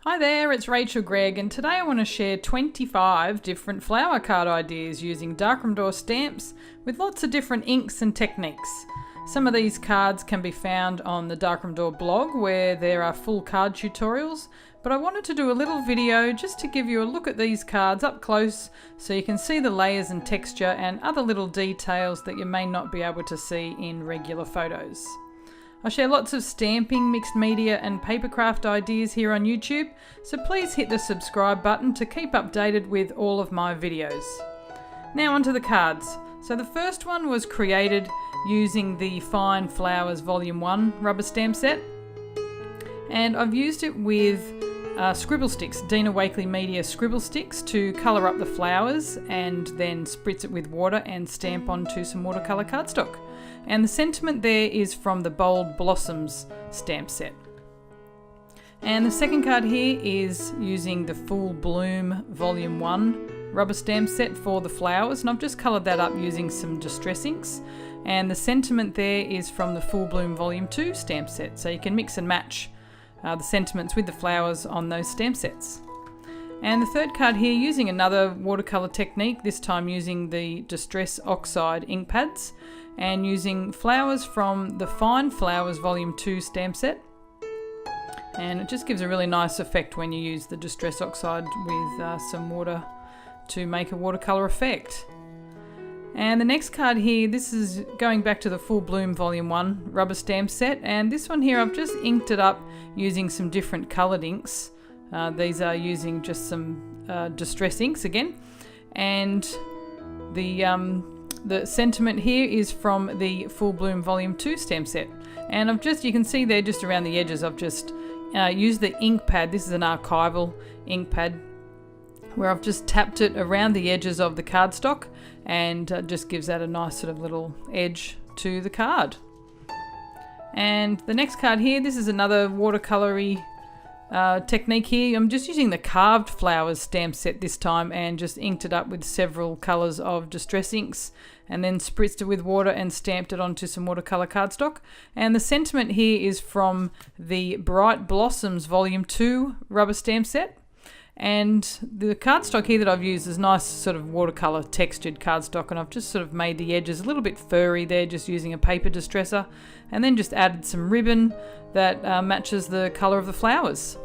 Hi there, it's Rachel Gregg, and today I want to share 25 different flower card ideas using Darkroom Door stamps with lots of different inks and techniques. Some of these cards can be found on the Darkroom Door blog where there are full card tutorials, but I wanted to do a little video just to give you a look at these cards up close so you can see the layers and texture and other little details that you may not be able to see in regular photos. I share lots of stamping, mixed media and papercraft ideas here on YouTube, so please hit the subscribe button to keep updated with all of my videos. Now onto the cards. So the first one was created using the Fine Flowers Volume 1 rubber stamp set, and I've used it with scribble sticks, Dina Wakley Media scribble sticks, to colour up the flowers and then spritz it with water and stamp onto some watercolour cardstock. And the sentiment there is from the Bold Blossoms stamp set. And the second card here is using the Full Bloom Volume 1 rubber stamp set for the flowers, and I've just coloured that up using some distress inks. And the sentiment there is from the Full Bloom Volume 2 stamp set, so you can mix and match the sentiments with the flowers on those stamp sets. And the third card here, using another watercolour technique, this time using the Distress Oxide ink pads and using flowers from the Fine Flowers Volume 2 stamp set. And it just gives a really nice effect when you use the Distress Oxide with some water to make a watercolour effect. And the next card here, this is going back to the Full Bloom Volume 1 rubber stamp set, and this one here I've just inked it up using some different coloured inks. These are using just some distress inks again, and the sentiment here is from the Full Bloom Volume 2 stamp set. And you can see there just around the edges, I've just used the ink pad. This is an Archival ink pad where I've just tapped it around the edges of the cardstock, and just gives that a nice sort of little edge to the card. And the next card here, this is another watercolory technique here. I'm just using the Carved Flowers stamp set this time and just inked it up with several colours of distress inks and then spritzed it with water and stamped it onto some watercolour cardstock. And the sentiment here is from the Bright Blossoms Volume 2 rubber stamp set. And the cardstock here that I've used is nice sort of watercolour textured cardstock, and I've just sort of made the edges a little bit furry there just using a paper distresser, and then just added some ribbon that matches the colour of the flowers.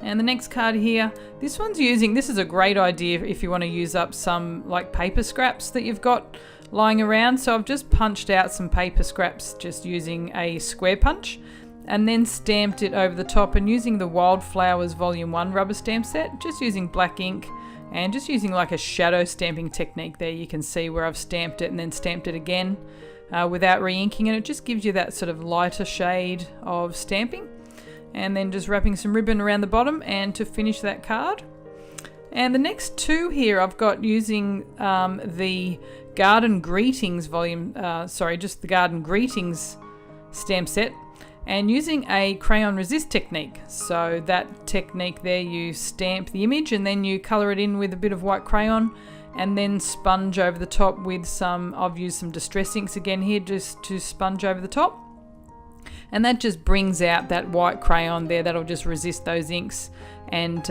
And the next card here, this is a great idea if you want to use up some like paper scraps that you've got lying around. So I've just punched out some paper scraps just using a square punch, and then stamped it over the top, and using the Wildflowers Volume 1 rubber stamp set, just using black ink and just using like a shadow stamping technique there. You can see where I've stamped it and then stamped it again without re-inking, and it just gives you that sort of lighter shade of stamping. And then just wrapping some ribbon around the bottom and to finish that card. And the next two here I've got using the Garden Greetings the Garden Greetings stamp set, and using a crayon resist technique. So that technique there, you stamp the image and then you colour it in with a bit of white crayon and then sponge over the top with I've used some distress inks again here just to sponge over the top. And that just brings out that white crayon there that'll just resist those inks and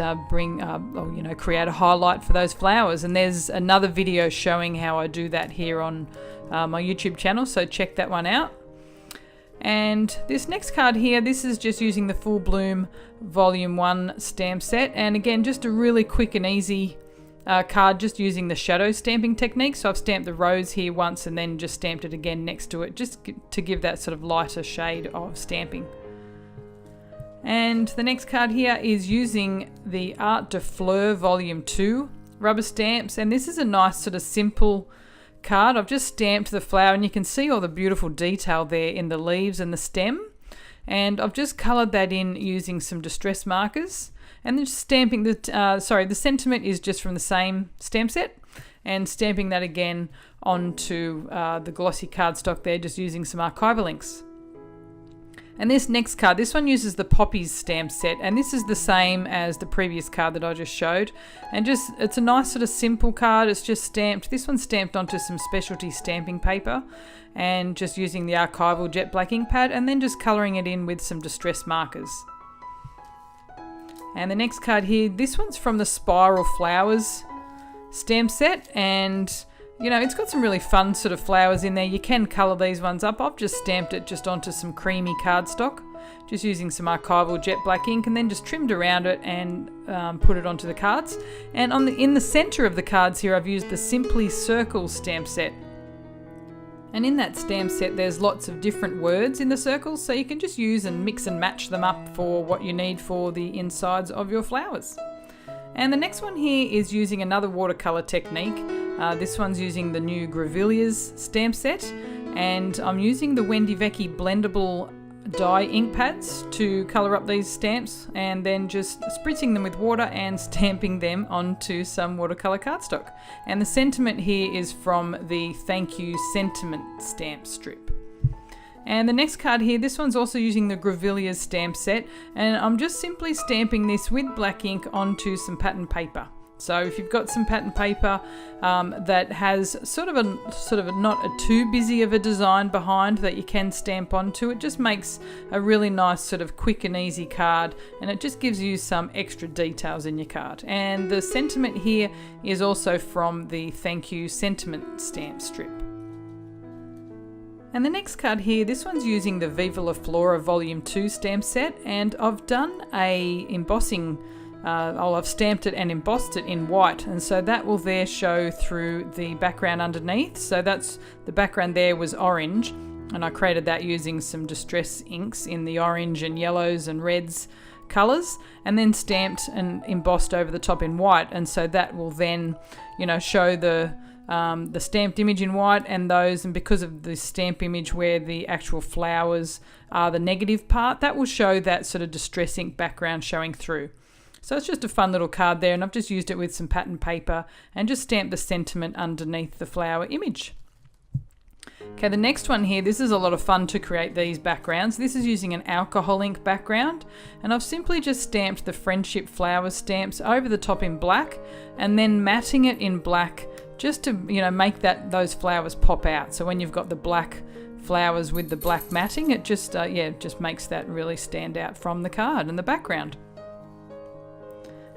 create a highlight for those flowers. And there's another video showing how I do that here on my YouTube channel, so check that one out. And this next card here, this is just using the Full Bloom Volume 1 stamp set, and again just a really quick and easy card just using the shadow stamping technique. So I've stamped the rose here once and then just stamped it again next to it just to give that sort of lighter shade of stamping. And the next card here is using the Art de Fleur Volume 2 rubber stamps, and this is a nice sort of simple card. I've just stamped the flower and you can see all the beautiful detail there in the leaves and the stem, and I've just coloured that in using some distress markers, and then just stamping the sentiment is just from the same stamp set, and stamping that again onto the glossy cardstock there just using some Archival inks. And this next card, this one uses the Poppies stamp set, and this is the same as the previous card that I just showed. And it's a nice sort of simple card. It's just stamped. This one's stamped onto some specialty stamping paper, and just using the Archival jet black ink pad, and then just colouring it in with some distress markers. And the next card here, this one's from the Spiral Flowers stamp set, and you know, it's got some really fun sort of flowers in there. You can colour these ones up. I've just stamped it just onto some creamy cardstock, just using some Archival jet black ink, and then just trimmed around it and put it onto the cards. And in the centre of the cards here, I've used the Simply Circles stamp set. And in that stamp set, there's lots of different words in the circles, so you can just use and mix and match them up for what you need for the insides of your flowers. And the next one here is using another watercolour technique. This one's using the new Grevilleas stamp set, and I'm using the Wendy Vecchi Blendable dye ink pads to colour up these stamps, and then just spritzing them with water and stamping them onto some watercolour cardstock. And the sentiment here is from the Thank You Sentiment stamp strip. And the next card here, this one's also using the Grevilleas stamp set, and I'm just simply stamping this with black ink onto some pattern paper. So if you've got some pattern paper that has sort of a not a too busy of a design behind that you can stamp onto, it just makes a really nice sort of quick and easy card, and it just gives you some extra details in your card. And the sentiment here is also from the Thank You Sentiment stamp strip. And the next card here, this one's using the Viva La Flora Volume 2 stamp set, and I've done a embossing. I've stamped it and embossed it in white, and so that will there show through the background underneath. So that's the background there was orange, and I created that using some distress inks in the orange and yellows and reds colours, and then stamped and embossed over the top in white, and so that will then, you know, show the stamped image in white and those, and because of the stamp image where the actual flowers are the negative part, that will show that sort of distress ink background showing through. So it's just a fun little card there, and I've just used it with some pattern paper and just stamped the sentiment underneath the flower image. Okay, the next one here, this is a lot of fun to create these backgrounds. This is using an alcohol ink background, and I've simply just stamped the Friendship Flowers stamps over the top in black, and then matting it in black just to, you know, make those flowers pop out. So when you've got the black flowers with the black matting, it just just makes that really stand out from the card and the background.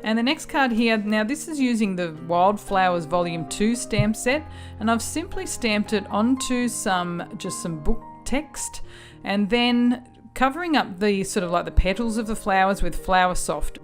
And the next card here, now this is using the Wildflowers Volume 2 stamp set, and I've simply stamped it onto some book text, and then covering up the sort of like the petals of the flowers with Flower Soft.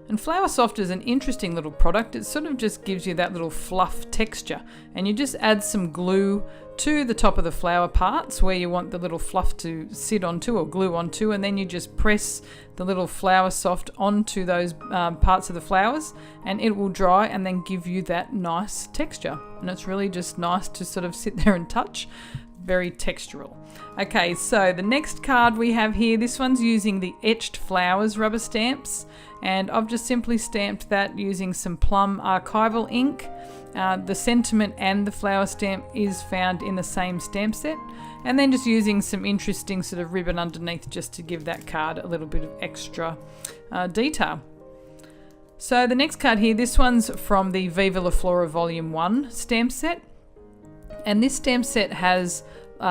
And Flower Soft is an interesting little product. It sort of just gives you that little fluff texture, and you just add some glue to the top of the flower parts where you want the little fluff to sit onto or glue onto, and then you just press the little Flower Soft onto those parts of the flowers, and it will dry and then give you that nice texture. And it's really just nice to sort of sit there and touch. Very textural. Okay, so the next card we have here, this one's using the Etched Flowers rubber stamps, and I've just simply stamped that using some Plum Archival ink. The sentiment and the flower stamp is found in the same stamp set, and then just using some interesting sort of ribbon underneath just to give that card a little bit of extra detail. So the next card here, this one's from the Viva La Flora Volume 1 stamp set, and this stamp set has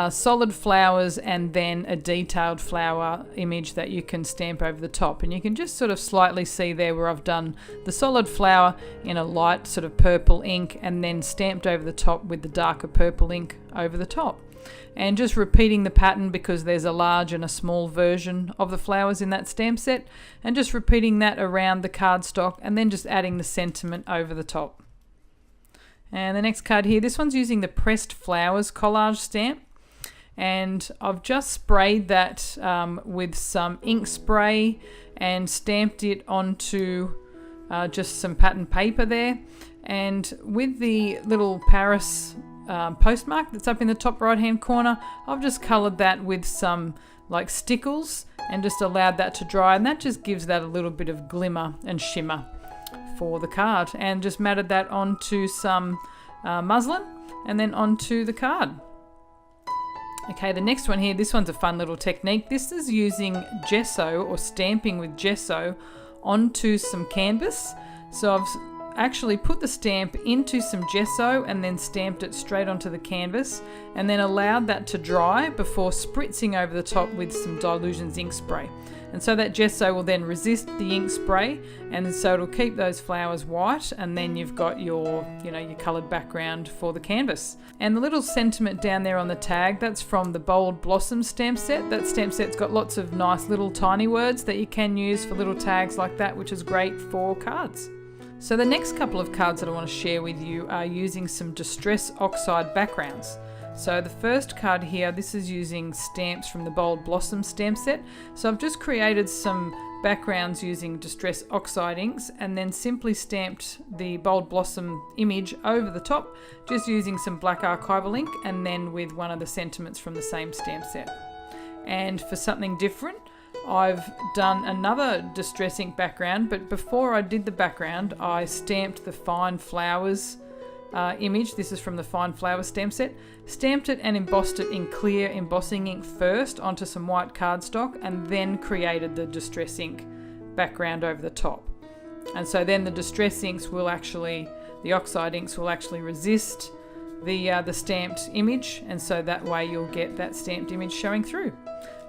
solid flowers and then a detailed flower image that you can stamp over the top, and you can just sort of slightly see there where I've done the solid flower in a light sort of purple ink and then stamped over the top with the darker purple ink over the top, and just repeating the pattern because there's a large and a small version of the flowers in that stamp set, and just repeating that around the cardstock and then just adding the sentiment over the top. And the next card here, this one's using the Pressed Flowers collage stamp, and I've just sprayed that with some ink spray and stamped it onto just some pattern paper there, and with the little Paris postmark that's up in the top right hand corner, I've just coloured that with some like stickles and just allowed that to dry, and that just gives that a little bit of glimmer and shimmer for the card, and just matted that onto some muslin and then onto the card. Okay, the next one here, this one's a fun little technique. This is using gesso or stamping with gesso onto some canvas. So I've actually put the stamp into some gesso and then stamped it straight onto the canvas, and then allowed that to dry before spritzing over the top with some Dylusions ink spray. And so that gesso will then resist the ink spray, and so it'll keep those flowers white, and then you've got your, your coloured background for the canvas. And the little sentiment down there on the tag, that's from the Bold Blossom stamp set. That stamp set's got lots of nice little tiny words that you can use for little tags like that, which is great for cards. So the next couple of cards that I want to share with you are using some Distress Oxide backgrounds. So the first card here, this is using stamps from the Bold Blossom stamp set. So I've just created some backgrounds using Distress Oxide inks and then simply stamped the Bold Blossom image over the top, just using some black archival ink and then with one of the sentiments from the same stamp set. And for something different, I've done another Distress ink background, but before I did the background, I stamped the Fine Flowers image. This is from the Fine Flowers stamp set. Stamped it and embossed it in clear embossing ink first onto some white cardstock, and then created the Distress ink background over the top. And so then the Distress inks will actually, the Oxide inks will actually resist the stamped image, and so that way you'll get that stamped image showing through.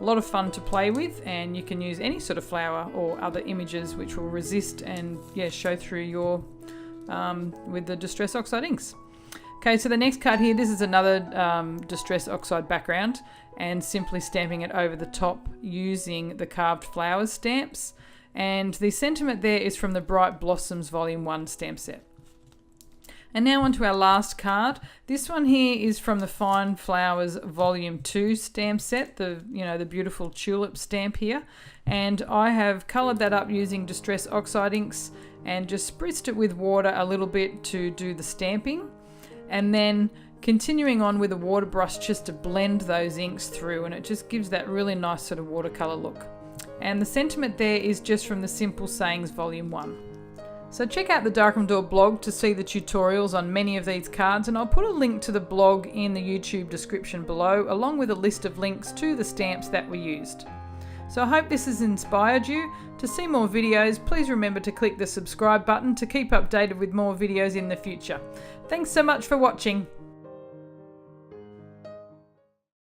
A lot of fun to play with, and you can use any sort of flower or other images which will resist and show through your with the Distress Oxide inks. Okay, so the next card here, this is another Distress Oxide background, and simply stamping it over the top using the Carved Flowers stamps. And the sentiment there is from the Bright Blossoms Volume 1 stamp set. And now on to our last card. This one here is from the Fine Flowers Volume 2 stamp set, the beautiful tulip stamp here. And I have coloured that up using Distress Oxide inks and just spritzed it with water a little bit to do the stamping. And then continuing on with a water brush just to blend those inks through, and it just gives that really nice sort of watercolour look. And the sentiment there is just from the Simple Sayings Volume 1. So check out the Darkroom Door blog to see the tutorials on many of these cards, and I'll put a link to the blog in the YouTube description below, along with a list of links to the stamps that we used. So I hope this has inspired you. To see more videos, please remember to click the subscribe button to keep updated with more videos in the future. Thanks so much for watching.